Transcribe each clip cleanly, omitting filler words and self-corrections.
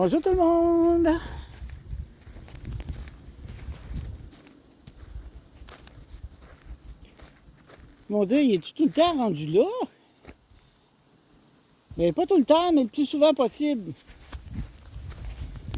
Bonjour tout le monde! Mon Dieu, il est tout le temps rendu là? Mais pas tout le temps, mais le plus souvent possible.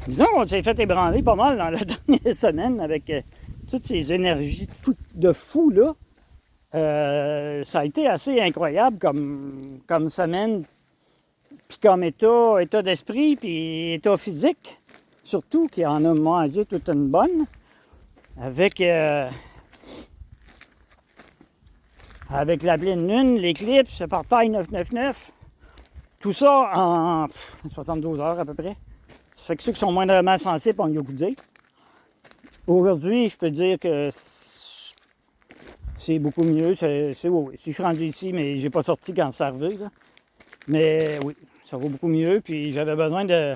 Disons qu'on s'est fait ébranler pas mal dans la dernière semaine avec toutes ces énergies de fou là. Ça a été assez incroyable comme semaine, puis comme état d'esprit, puis état physique, surtout qui en a mangé toute une bonne, avec la pleine lune, l'éclipse, par taille 999, tout ça en 72 heures à peu près. Ça fait que ceux qui sont moindrement sensibles ont eu goûté. Aujourd'hui, je peux dire que c'est beaucoup mieux. Oui. Si je suis rendu ici, mais j'ai pas sorti quand ça arrivait, là. Mais oui, ça va beaucoup mieux. Puis j'avais besoin de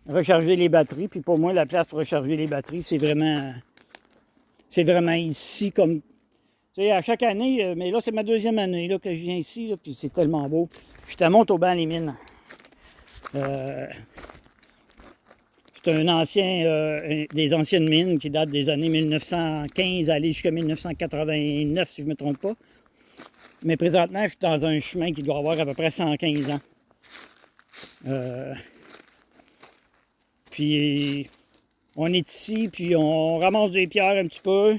recharger les batteries. Puis pour moi, la place pour recharger les batteries, c'est vraiment ici comme. Tu sais, à chaque année, mais là, c'est ma deuxième année là, que je viens ici, là, puis c'est tellement beau. Je te monte au banc les mines. C'est un ancien, des anciennes mines qui datent des années 1915 aller jusqu'à 1989, si je ne me trompe pas. Mais présentement, je suis dans un chemin qui doit avoir à peu près 115 ans. Puis, on est ici, puis on ramasse des pierres un petit peu.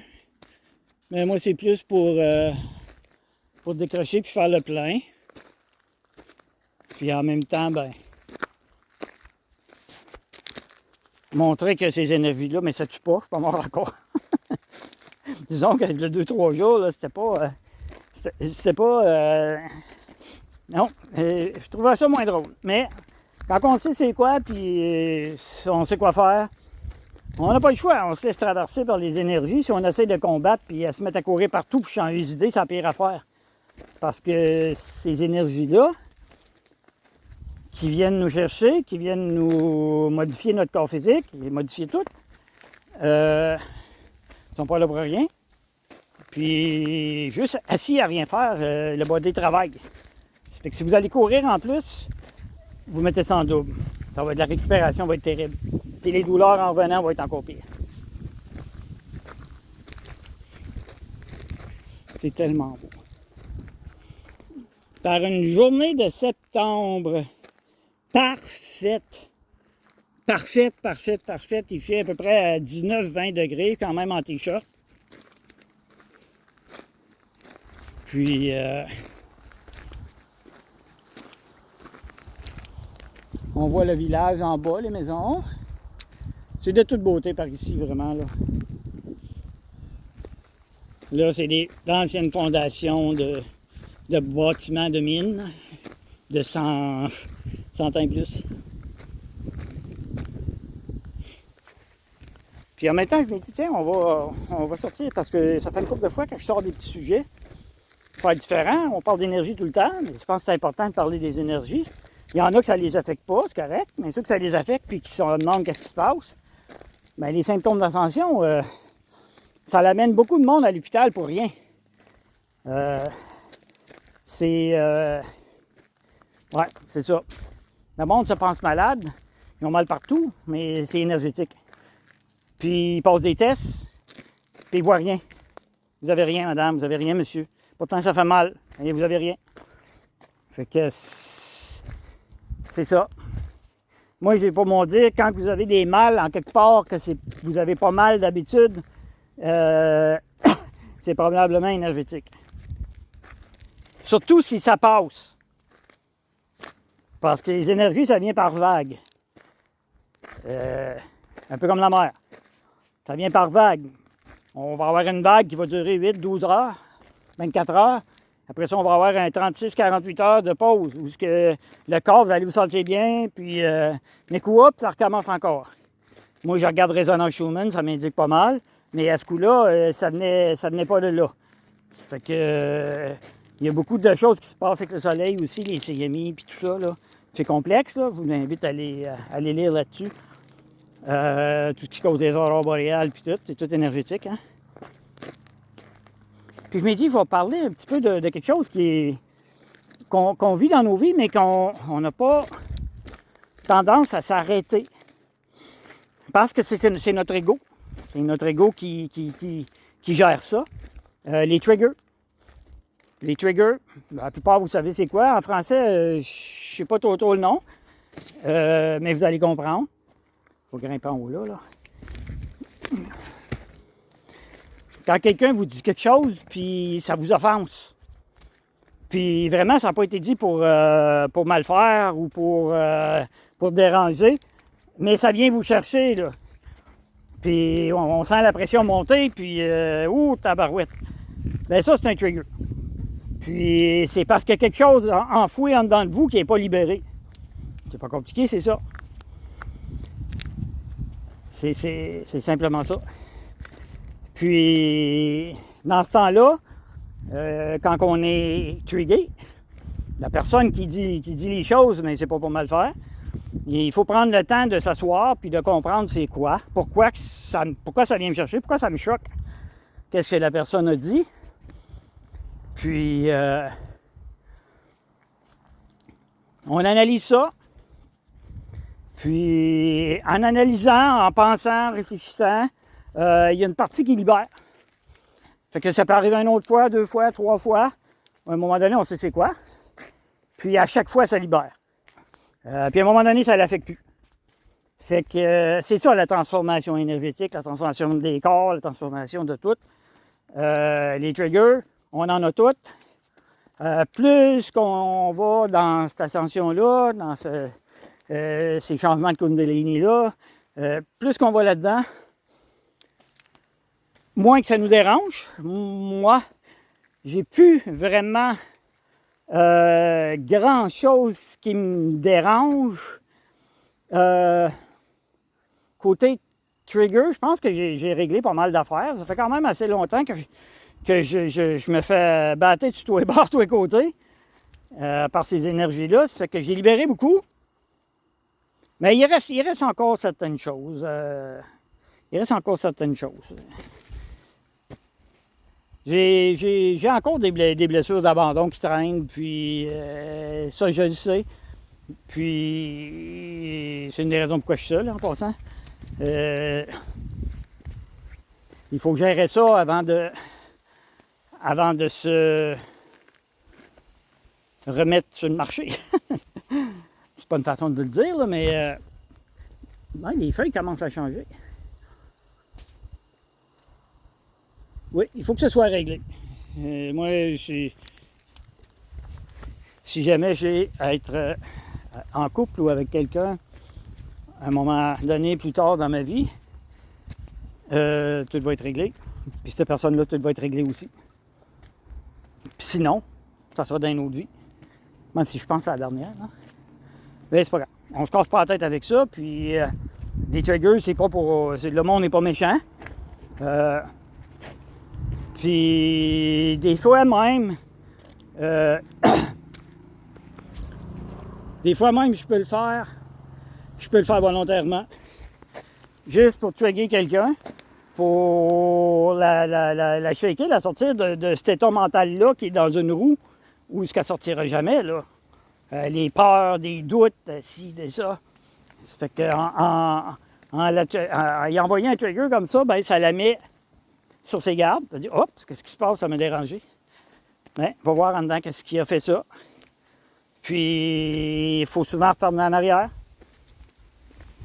Mais moi, c'est plus pour décrocher puis faire le plein. Puis en même temps, ben, montrer que ces énergies-là, mais ça tue pas, je suis pas mort encore. Disons qu'avec le 2-3 jours, là, c'était pas. Non, je trouvais ça moins drôle. Mais quand on sait c'est quoi, puis on sait quoi faire, on n'a pas le choix. On se laisse traverser par les énergies. Si on essaie de combattre puis à se mettre à courir partout pour changer les idées, c'est la pire affaire. Parce que ces énergies-là, qui viennent nous chercher, qui viennent nous modifier notre corps physique, les modifier tout, ne sont pas là pour rien. Puis, juste assis à rien faire, le body travaille. Ça fait que si vous allez courir en plus, vous mettez ça en double. Ça va être la récupération va être terrible. Puis les douleurs en revenant vont être encore pires. C'est tellement beau. Par une journée de septembre parfaite. Parfaite. Il fait à peu près 19-20 degrés quand même en t-shirt. Puis, on voit le village en bas, les maisons. C'est de toute beauté par ici, vraiment, là. Là, c'est d'anciennes fondations de bâtiments de mines de 100 ans et plus. Puis en même temps, je me dis, tiens, on va sortir parce que ça fait une couple de fois que je sors des petits sujets. Faire différent, on parle d'énergie tout le temps, mais je pense que c'est important de parler des énergies. Il y en a que ça les affecte pas, c'est correct, mais ceux que ça les affecte puis qui se demandent qu'est-ce qui se passe, bien, les symptômes d'ascension, ça l'amène beaucoup de monde à l'hôpital pour rien. Ouais, c'est ça. Le monde se pense malade, ils ont mal partout, mais c'est énergétique. Puis ils passent des tests, puis ils voient rien. Vous avez rien, madame, vous avez rien, monsieur. Pourtant, ça fait mal, et vous avez rien. Fait que c'est ça. Moi, j'ai pour mon dire, quand vous avez des mal en quelque part, que vous avez pas mal d'habitude, c'est probablement énergétique. Surtout si ça passe. Parce que les énergies, ça vient par vague. Un peu comme la mer. Ça vient par vague. On va avoir une vague qui va durer 8, 12 heures, 24 heures. Après ça, on va avoir un 36-48 heures de pause où le corps va aller vous sentir bien, puis d'un coup, hop, ça recommence encore. Moi, je regarde Résonance Schumann, ça m'indique pas mal, mais à ce coup-là, ça venait pas de là. Ça fait que il y a beaucoup de choses qui se passent avec le soleil aussi, les CMI, puis tout ça, là. C'est complexe, là. Je vous invite à aller lire là-dessus. Tout ce qui cause des aurores boréales, puis tout, c'est tout énergétique, hein. Puis je me dis, je vais parler un petit peu de quelque chose qu'on vit dans nos vies, mais qu'on n'a pas tendance à s'arrêter. Parce que c'est notre ego. C'est notre ego qui gère ça. Les triggers. Les triggers, la plupart, vous savez c'est quoi. En français, je ne sais pas trop le nom. Mais vous allez comprendre. Il faut grimper en haut là. Quand quelqu'un vous dit quelque chose, puis ça vous offense. Puis vraiment, ça n'a pas été dit pour mal faire ou pour déranger. Mais ça vient vous chercher, là. Puis on sent la pression monter, puis tabarouette. Bien ça, c'est un trigger. Puis c'est parce qu'il y a quelque chose enfoui en dedans de vous qui n'est pas libéré. C'est pas compliqué, c'est ça. C'est simplement ça. Puis, dans ce temps-là, quand on est trigué, la personne qui dit les choses, mais c'est pas pour mal faire, il faut prendre le temps de s'asseoir puis de comprendre c'est quoi, pourquoi ça vient me chercher, pourquoi ça me choque, qu'est-ce que la personne a dit. Puis, on analyse ça. Puis, en analysant, en pensant, en réfléchissant, il y a une partie qui libère. Fait que ça peut arriver une autre fois, 2 fois, 3 fois. À un moment donné, on sait c'est quoi. Puis, à chaque fois, ça libère. Puis, à un moment donné, ça ne l'affecte plus. Fait que c'est ça, la transformation énergétique, la transformation des corps, la transformation de tout. Les triggers, on en a toutes. Plus qu'on va dans cette ascension-là, dans ces changements de Kundalini-là, plus qu'on va là-dedans, moins que ça nous dérange. Moi, j'ai plus vraiment grand-chose qui me dérange. Côté trigger, je pense que j'ai réglé pas mal d'affaires. Ça fait quand même assez longtemps que je me fais battre sur tous les bords, tous les côtés, par ces énergies-là. Ça fait que j'ai libéré beaucoup. Mais il reste encore certaines choses. J'ai encore des blessures d'abandon qui traînent, puis ça, je le sais. Puis, c'est une des raisons pourquoi je suis seul, en passant. Il faut gérer ça avant de se remettre sur le marché. C'est pas une façon de le dire, là, mais les feuilles commencent à changer. Oui, il faut que ce soit réglé. Moi, si jamais j'ai à être en couple ou avec quelqu'un, à un moment donné, plus tard dans ma vie, tout va être réglé. Puis cette personne-là, tout va être réglé aussi. Puis sinon, ça sera dans une autre vie. Même si je pense à la dernière. Hein? Mais c'est pas grave. On se casse pas la tête avec ça. Puis les triggers, c'est pas pour. Le monde n'est pas méchant. Puis des fois même. Des fois même, je peux le faire. Je peux le faire volontairement. Juste pour trigger quelqu'un. Pour la shaker, la sortir de cet état mental-là qui est dans une roue où ce qu'elle sortira jamais, là. Les peurs, des doutes, ci, de ça. Ça fait qu'en y envoyant un trigger comme ça, ben ça la met sur ses gardes. Elle dit, oups, qu'est-ce qui se passe, ça m'a dérangé. Ben, on va voir en dedans qu'est-ce qui a fait ça. Puis, il faut souvent retourner en arrière.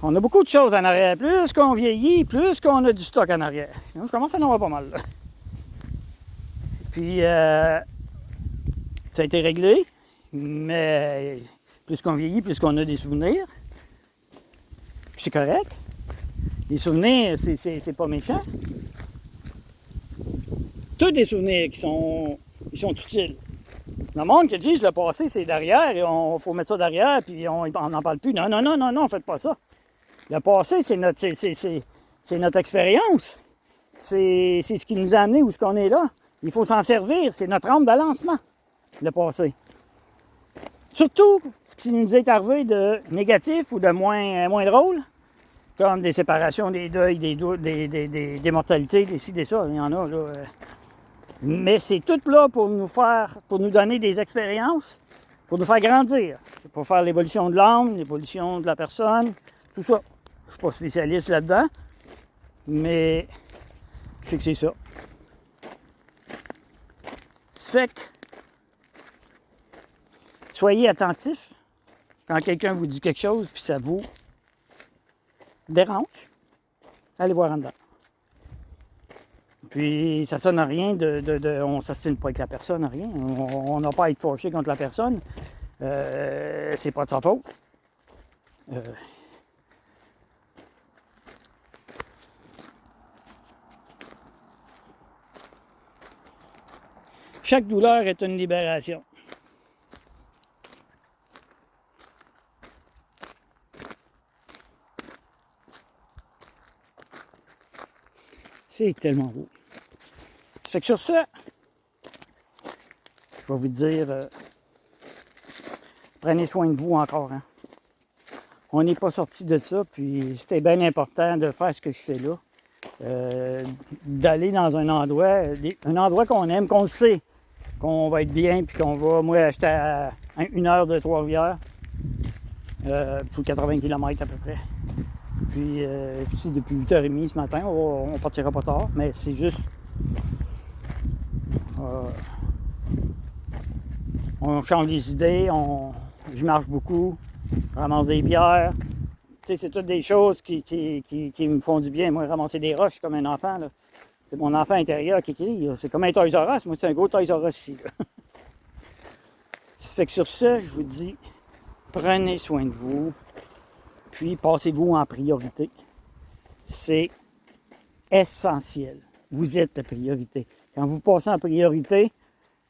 On a beaucoup de choses en arrière. Plus qu'on vieillit, plus qu'on a du stock en arrière. Je commence à en avoir pas mal, là. Puis, ça a été réglé. Mais plus qu'on vieillit, plus qu'on a des souvenirs. Puis c'est correct. Les souvenirs, c'est pas méchant. Tous des souvenirs ils sont utiles. Le monde qui dit le passé, c'est derrière, et faut mettre ça derrière, puis on n'en parle plus. Non, faites pas ça. Le passé, c'est notre expérience. C'est ce qui nous a amené où ce qu'on est là. Il faut s'en servir. C'est notre rampe de lancement, le passé. Surtout ce qui nous est arrivé de négatif ou de moins drôle, comme des séparations, des deuils, des doutes, des mortalités, des ci, des ça, il y en a là. Mais c'est tout là pour nous donner des expériences, pour nous faire grandir. C'est pour faire l'évolution de l'âme, l'évolution de la personne, tout ça. suis pas spécialiste là-dedans, mais je sais que c'est ça. Ça fait que soyez attentifs quand quelqu'un vous dit quelque chose puis ça vous dérange. Allez voir en dedans. Puis ça sonne à rien on ne s'assine pas avec la personne, rien. On n'a pas à être fâché contre la personne. C'est pas de sa faute. Chaque douleur est une libération. C'est tellement beau. Ça fait que sur ça, je vais vous dire, prenez soin de vous encore. Hein. On n'est pas sorti de ça, puis c'était bien important de faire ce que je fais là. D'aller dans un endroit qu'on aime, qu'on le sait, qu'on va être bien, puis qu'on va, moi, j'étais à 1 heure de Trois-Rivières, pour 80 km à peu près. Puis, depuis 8h30 ce matin, on partira pas tard, mais c'est juste... on change les idées, je marche beaucoup, je ramasse des pierres. Tu sais, c'est toutes des choses qui me font du bien. Moi, ramasser des roches comme un enfant, là. C'est mon enfant intérieur qui crie. C'est comme un Toys R Us. Moi, c'est un gros Toys R Us ici. Là. Ça fait que sur ça, je vous dis, prenez soin de vous, puis passez-vous en priorité. C'est essentiel. Vous êtes la priorité. Quand vous passez en priorité,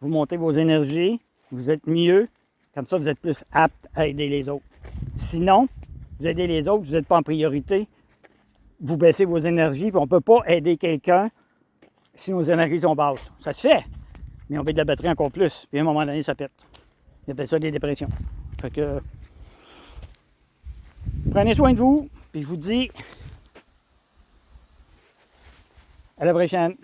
vous montez vos énergies, vous êtes mieux, comme ça vous êtes plus apte à aider les autres. Sinon, vous aidez les autres, vous n'êtes pas en priorité, vous baissez vos énergies, puis on ne peut pas aider quelqu'un si nos énergies sont basses. Ça se fait, mais on met de la batterie encore plus, puis à un moment donné, ça pète. On appelle ça des dépressions. Fait que, prenez soin de vous, puis je vous dis à la prochaine.